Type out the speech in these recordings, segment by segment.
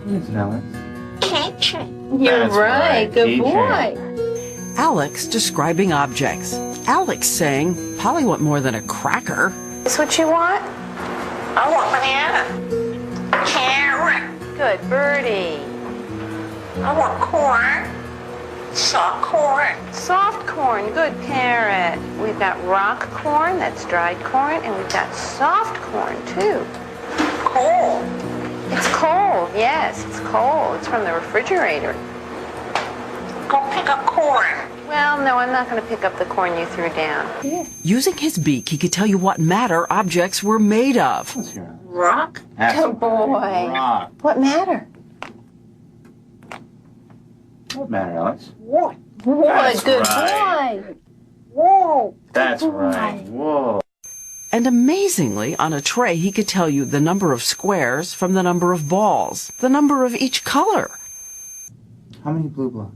Yes, Alex. You're That's right. Good teacher. boy. Alex describing objects. Alex saying, Polly want more than a cracker. Is what you want? I want banana. Carrot. Good birdie. I want corn. Soft corn. Soft corn. Good parrot. We've got rock corn, that's dried corn, and we've got soft corn too. Cold. It's cold. Yes, it's cold. It's from the refrigerator. Go pick up corn. Well, no, I'm not going to pick up the corn you threw down. Using his beak, he could tell you what matter objects were made of. What's your Rock. Good boy. Rock. What matter? What matter, Alex? Wood. Wood. That's Good right. boy. Whoa. That's right. Whoa. And amazingly, on a tray, he could tell you the number of squares from the number of balls, the number of each color. How many blue blocks?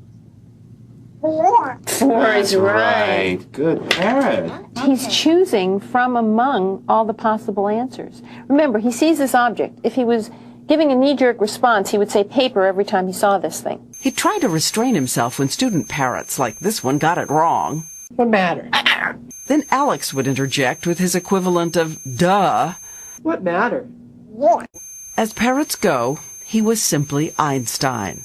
4. 4 is right. Good parrot. He's choosing from among all the possible answers. Remember, he sees this object. If he was giving a knee-jerk response, he would say paper every time he saw this thing. He tried to restrain himself when student parrots like this one got it wrong. What matter? Then Alex would interject with his equivalent of duh. What matter? What? As parrots go, he was simply Einstein.